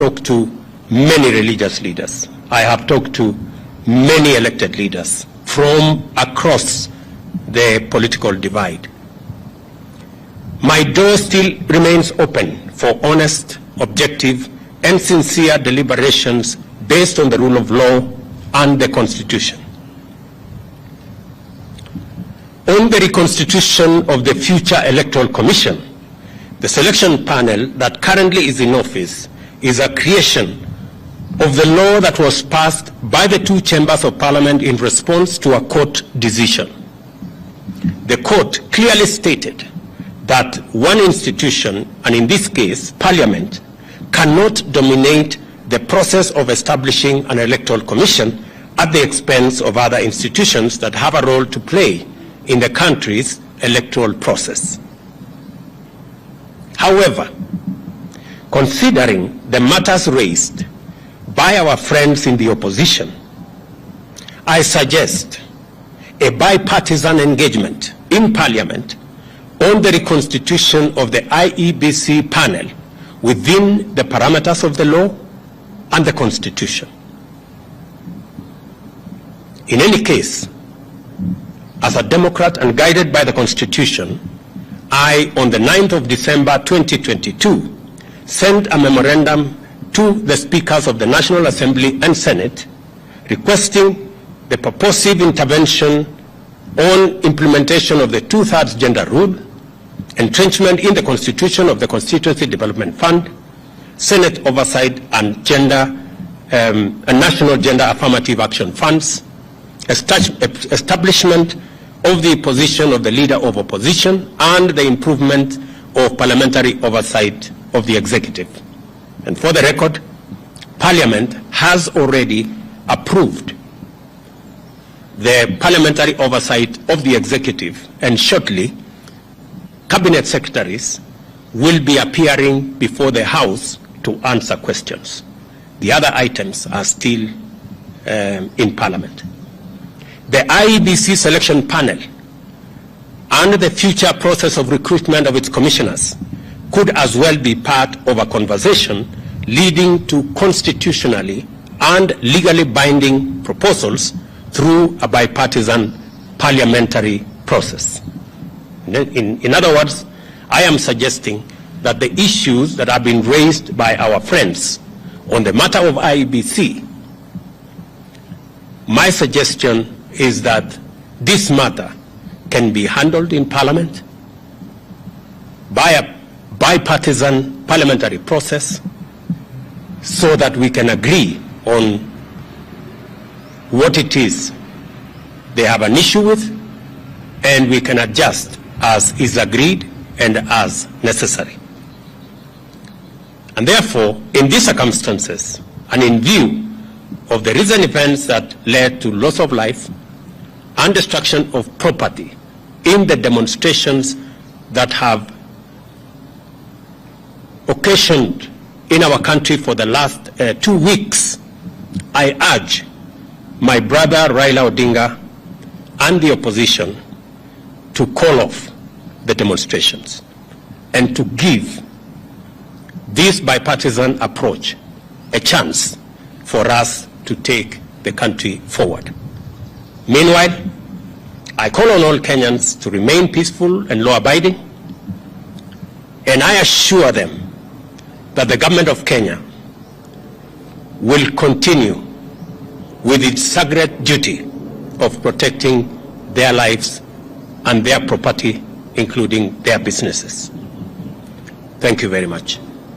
talked to many religious leaders. I have talked to many elected leaders from across the political divide. My door still remains open for honest, objective, and sincere deliberations based on the rule of law and the Constitution. On the reconstitution of the future Electoral Commission, the selection panel that currently is in office is a creation of the law that was passed by the two chambers of parliament in response to a court decision. The court clearly stated that one institution, and in this case, Parliament, cannot dominate the process of establishing an electoral commission at the expense of other institutions that have a role to play in the country's electoral process. However, considering the matters raised by our friends in the opposition, I suggest a bipartisan engagement in Parliament on the reconstitution of the IEBC panel within the parameters of the law and the Constitution. In any case, as a Democrat and guided by the Constitution, I, on the 9th of December 2022, sent a memorandum to the Speakers of the National Assembly and Senate requesting the purposive intervention on implementation of the 2/3 gender rule, entrenchment in the Constitution of the Constituency Development Fund, Senate oversight and national gender affirmative action funds, establishment of the position of the Leader of Opposition, and the improvement of parliamentary oversight of the executive. And for the record, Parliament has already approved the parliamentary oversight of the executive, and shortly, cabinet secretaries will be appearing before the House to answer questions. The other items are still in Parliament. The IEBC selection panel and the future process of recruitment of its commissioners could as well be part of a conversation leading to constitutionally and legally binding proposals through a bipartisan parliamentary process. In other words, I am suggesting that the issues that have been raised by our friends on the matter of IEBC, my suggestion is that this matter can be handled in Parliament by a bipartisan parliamentary process so that we can agree on what it is they have an issue with, and we can adjust as is agreed and as necessary. And therefore, in these circumstances, and in view of the recent events that led to loss of life and destruction of property in the demonstrations that have occasioned in our country for the last 2 weeks, I urge my brother Raila Odinga and the opposition to call off the demonstrations and to give this bipartisan approach a chance for us to take the country forward. Meanwhile, I call on all Kenyans to remain peaceful and law-abiding, and I assure them that the government of Kenya will continue with its sacred duty of protecting their lives and their property, including their businesses. Thank you very much.